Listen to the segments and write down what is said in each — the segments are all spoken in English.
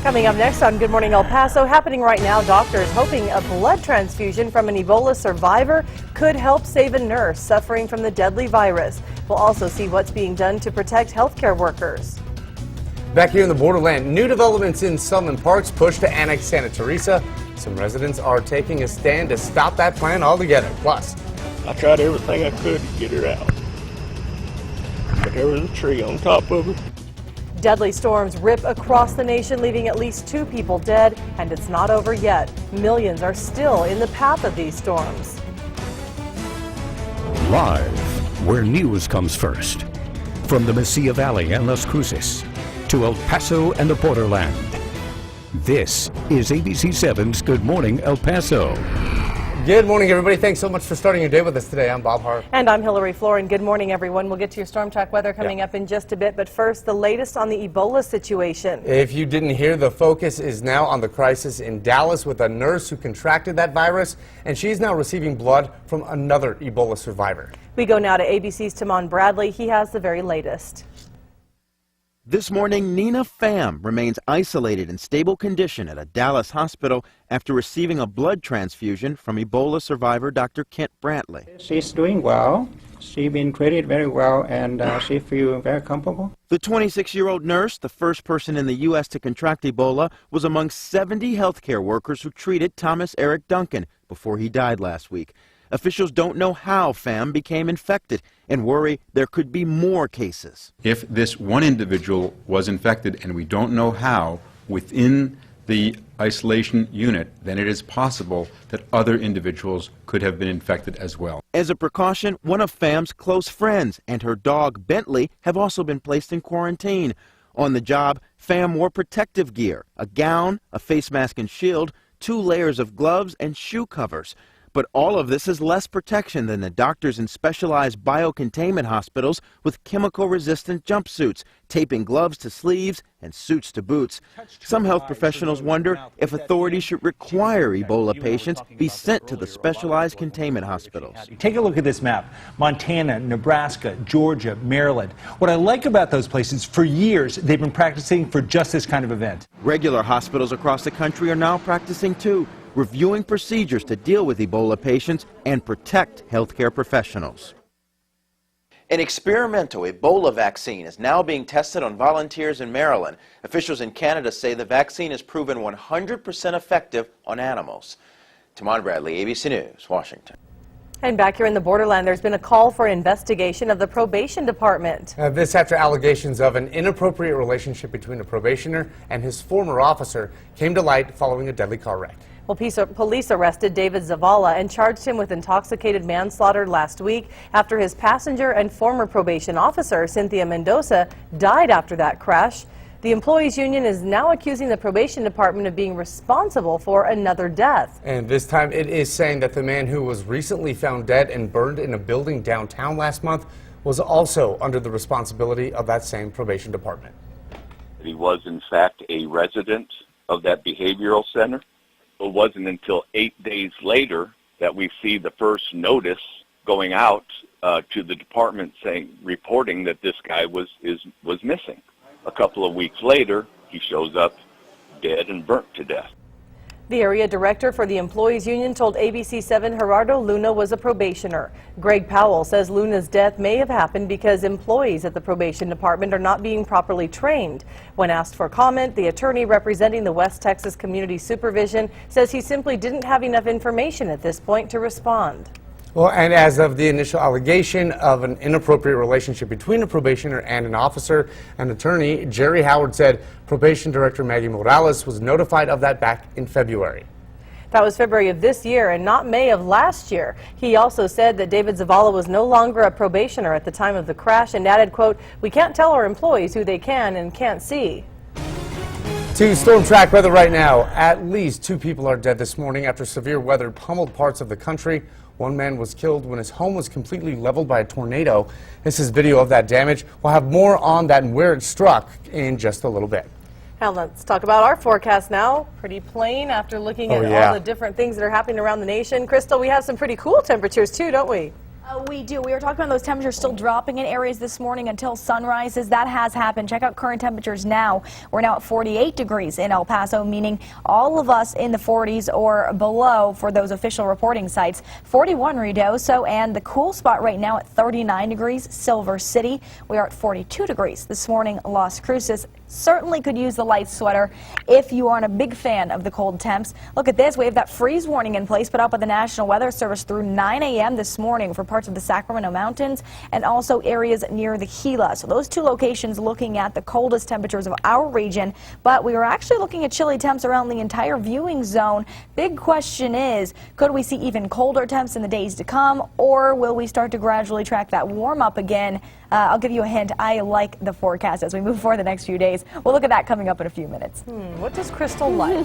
Coming up next on Good Morning El Paso, happening right now, doctors hoping a blood transfusion from an Ebola survivor could help save a nurse suffering from the deadly virus. We'll also see what's being done to protect healthcare workers. Back here in the borderland, new developments in Sunland Park's push to annex Santa Teresa. Some residents are taking a stand to stop that plan altogether. Plus, I tried everything I could to get her out, but there was a tree on top of her. Deadly storms rip across the nation, leaving at least 2 people dead, and it's not over yet. Millions are still in the path of these storms. Live, where news comes first. From the Mesilla Valley and Las Cruces to El Paso and the borderland. This is ABC7's Good Morning El Paso. good morning, everybody. Thanks so much for starting your day with us today. I'm Bob Harp. And I'm Hillary Floren. Good morning, everyone. We'll get to your storm track weather coming up in just a bit, but first, the latest on the Ebola situation. If you didn't hear, the focus is now on the crisis in Dallas with a nurse who contracted that virus, and she's now receiving blood from another Ebola survivor. We go now to ABC's Timon Bradley. He has the very latest. This morning, Nina Pham remains isolated in stable condition at a Dallas hospital after receiving a blood transfusion from Ebola survivor Dr. Kent Brantley. She's doing well. She's been treated very well, and she feels very comfortable. The 26-year-old nurse, the first person in the U.S. to contract Ebola, was among 70 healthcare workers who treated Thomas Eric Duncan before he died last week. Officials don't know how Pham became infected and worry there could be more cases. If this one individual was infected and we don't know how within the isolation unit, then it is possible that other individuals could have been infected as well. As a precaution, one of Pham's close friends and her dog Bentley have also been placed in quarantine. On the job, Pham wore protective gear, a gown, a face mask and shield, 2 layers of gloves and shoe covers. But all of this is less protection than the doctors in specialized biocontainment hospitals with chemical-resistant jumpsuits, taping gloves to sleeves and suits to boots. Some health professionals wonder if authorities should require Ebola patients be sent to the specialized containment hospitals. Take a look at this map. Montana, Nebraska, Georgia, Maryland. What I like about those places, for years, they've been practicing for just this kind of event. Regular hospitals across the country are now practicing too, reviewing procedures to deal with Ebola patients and protect healthcare professionals. An experimental Ebola vaccine is now being tested on volunteers in Maryland. Officials in Canada say the vaccine has proven 100% effective on animals. Timon Bradley, ABC News, Washington. And back here in the borderland, there's been a call for investigation of the probation department. This after allegations of an inappropriate relationship between a probationer and his former officer came to light following a deadly car wreck. Well, police arrested David Zavala and charged him with intoxicated manslaughter last week after his passenger and former probation officer, Cynthia Mendoza, died after that crash. The employees union is now accusing the probation department of being responsible for another death. And this time it is saying that the man who was recently found dead and burned in a building downtown last month was also under the responsibility of that same probation department. He was in fact a resident of that behavioral center. It wasn't until 8 days later that we see the first notice going out to the department reporting that this guy was missing. A couple of weeks later, he shows up dead and burnt to death. The area director for the employees union told ABC7 Gerardo Luna was a probationer. Greg Powell says Luna's death may have happened because employees at the probation department are not being properly trained. When asked for comment, the attorney representing the West Texas Community Supervision says he simply didn't have enough information at this point to respond. Well, and as of the initial allegation of an inappropriate relationship between a probationer and an officer, an attorney, Jerry Howard, said probation director Maggie Morales was notified of that back in February. That was February of this year and not May of last year. He also said that David Zavala was no longer a probationer at the time of the crash and added, quote, "We can't tell our employees who they can and can't see." To storm track weather right now, at least 2 people are dead this morning after severe weather pummeled parts of the country. 1 man was killed when his home was completely leveled by a tornado. This is video of that damage. We'll have more on that and where it struck in just a little bit. Now let's talk about our forecast now. Pretty plain after looking at all the different things that are happening around the nation. Crystal, we have some pretty cool temperatures too, don't we? We do. We were talking about those temperatures still dropping in areas this morning until sunrises. That has happened. Check out current temperatures now. We're now at 48 degrees in El Paso, meaning all of us in the 40s or below for those official reporting sites. 41 Ruidoso, and the cool spot right now at 39 degrees, Silver City. We are at 42 degrees this morning, Las Cruces. Certainly could use the light sweater if you aren't a big fan of the cold temps. Look at this. We have that freeze warning in place put out by the National Weather Service through 9 a.m. this morning for parts of the Sacramento Mountains and also areas near the Gila. So those two locations looking at the coldest temperatures of our region, but we were actually looking at chilly temps around the entire viewing zone. Big question is, could we see even colder temps in the days to come, or will we start to gradually track that warm up again? I'll give you a hint. I like the forecast as we move forward the next few days. We'll look at that coming up in a few minutes. What does Crystal like?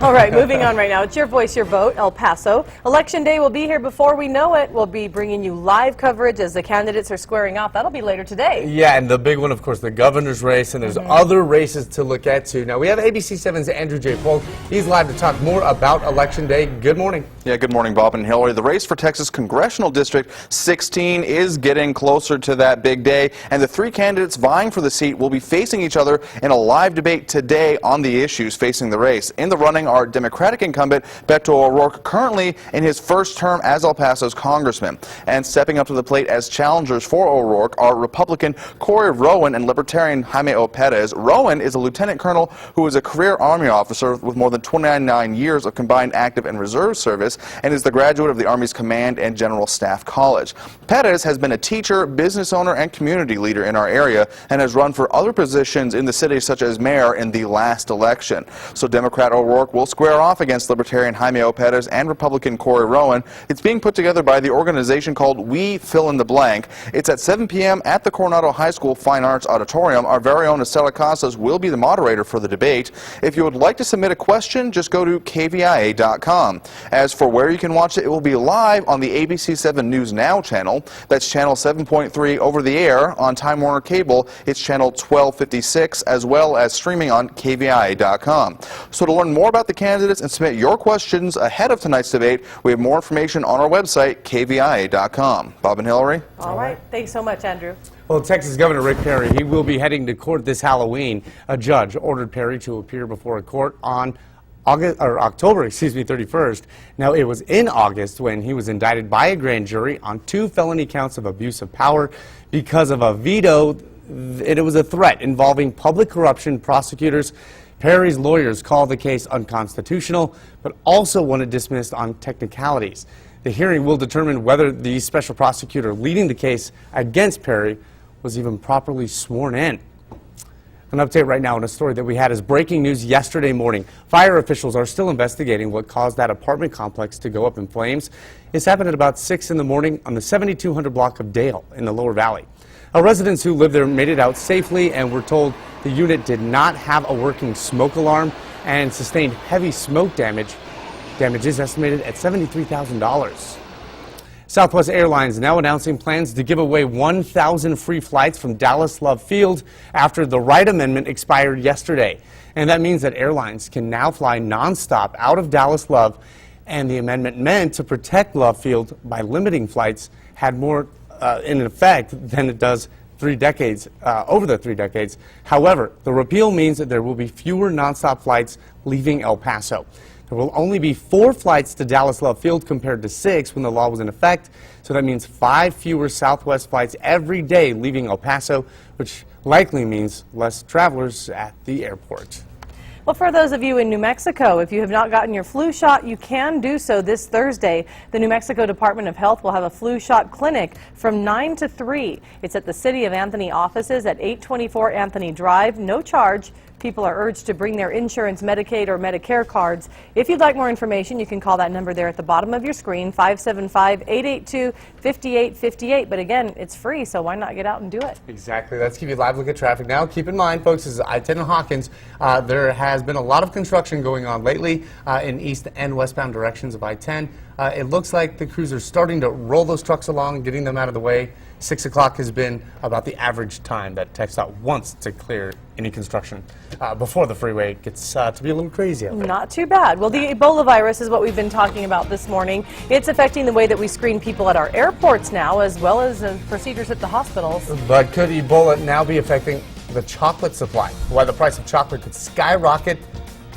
All right, moving on right now. It's your voice, your vote, El Paso. Election day will be here before we know it. We'll be bringing you live coverage as the candidates are squaring off. That'll be later today. Yeah, and the big one, of course, the governor's race, and there's other races to look at, too. Now, we have ABC 7's Andrew J. Polk. He's live to talk more about Election Day. Good morning. Yeah, good morning, Bob and Hillary. The race for Texas Congressional District 16 is getting closer to that big day, and the three candidates vying for the seat will be facing each other in a live debate today on the issues facing the race. In the running are Democratic incumbent Beto O'Rourke, currently in his first term as El Paso's congressman. And stepping up to the plate as challengers for O'Rourke are Republican Corey Rowan and Libertarian Jaime O. Perez. Rowan is a lieutenant colonel who is a career Army officer with more than 29 years of combined active and reserve service and is the graduate of the Army's Command and General Staff College. Perez has been a teacher, business owner, and community leader in our area and has run for other positions in the city such as mayor in the last election. So Democrat O'Rourke will square off against Libertarian Jaime O. Perez and Republican Corey Rowan. It's being put together by the organization called We Fill in the Blank. It's at 7 p.m. at the Coronado High School Fine Arts Auditorium. Our very own Estela Casas will be the moderator for the debate. If you would like to submit a question, just go to KVIA.com. As for where you can watch it, it will be live on the ABC 7 News Now channel. That's channel 7.3 over the air on Time Warner Cable. It's channel 1256, as well as streaming on KVIA.com. So to learn more about the candidates and submit your questions ahead of tonight's debate, we have more information on our website, KVIA.com. Bob and Hillary? All right. Thanks so much, Andrew. Well, Texas Governor Rick Perry, he will be heading to court this Halloween. A judge ordered Perry to appear before a court on October 31st. Now, it was in August when he was indicted by a grand jury on 2 felony counts of abuse of power because of a veto. It was a threat involving public corruption. Prosecutors, Perry's lawyers called the case unconstitutional, but also want it dismissed on technicalities. The hearing will determine whether the special prosecutor leading the case against Perry was even properly sworn in. An update right now on a story that we had is breaking news yesterday morning. Fire officials are still investigating what caused that apartment complex to go up in flames. This happened at about 6 in the morning on the 7200 block of Dale in the Lower Valley. Residents who lived there made it out safely and were told the unit did not have a working smoke alarm and sustained heavy smoke damage. Damage is estimated at $73,000. Southwest Airlines now announcing plans to give away 1,000 free flights from Dallas Love Field after the Wright Amendment expired yesterday. And that means that airlines can now fly nonstop out of Dallas Love, and the amendment meant to protect Love Field by limiting flights had more in effect than it does over the 3 decades. However, the repeal means that there will be fewer nonstop flights leaving El Paso. There will only be 4 flights to Dallas Love Field compared to 6 when the law was in effect. So that means 5 fewer Southwest flights every day leaving El Paso, which likely means less travelers at the airport. Well, for those of you in New Mexico, if you have not gotten your flu shot, you can do so this Thursday. The New Mexico Department of Health will have a flu shot clinic from 9 to 3. It's at the City of Anthony offices at 824 Anthony Drive. No charge. People are urged to bring their insurance, Medicaid, or Medicare cards. If you'd like more information, you can call that number there at the bottom of your screen, 575-882-5858. But again, it's free, so why not get out and do it? Exactly. Let's give you a live look at traffic now. Keep in mind, folks, this is I-10 in Hawkins. There has been a lot of construction going on lately in east and westbound directions of I-10. It looks like the crews are starting to roll those trucks along, getting them out of the way. 6 o'clock has been about the average time that TxDOT wants to clear any construction before the freeway gets to be a little crazy out there. Not too bad. Well, the Ebola virus is what we've been talking about this morning. It's affecting the way that we screen people at our airports now, as well as procedures at the hospitals. But could Ebola now be affecting the chocolate supply? Why the price of chocolate could skyrocket?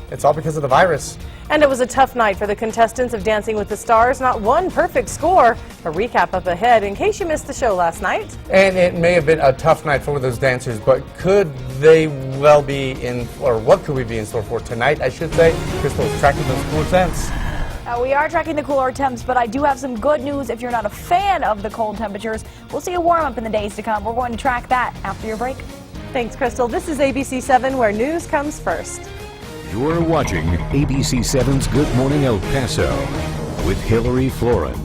It's all because of the virus. And it was a tough night for the contestants of Dancing with the Stars. Not one perfect score. A recap up ahead in case you missed the show last night. And it may have been a tough night for those dancers, but could they well be in, or what could we be in store for tonight, I should say? Crystal's tracking those cooler temps. We are tracking the cooler temps, but I do have some good news if you're not a fan of the cold temperatures. We'll see a warm up in the days to come. We're going to track that after your break. Thanks, Crystal. This is ABC 7, where news comes first. You're watching ABC 7's Good Morning El Paso with Hillary Floren,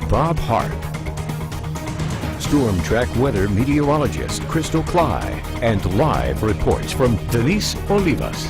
Bob Harp, Storm Track weather meteorologist Crystal Cly, and live reports from Denise Olivas.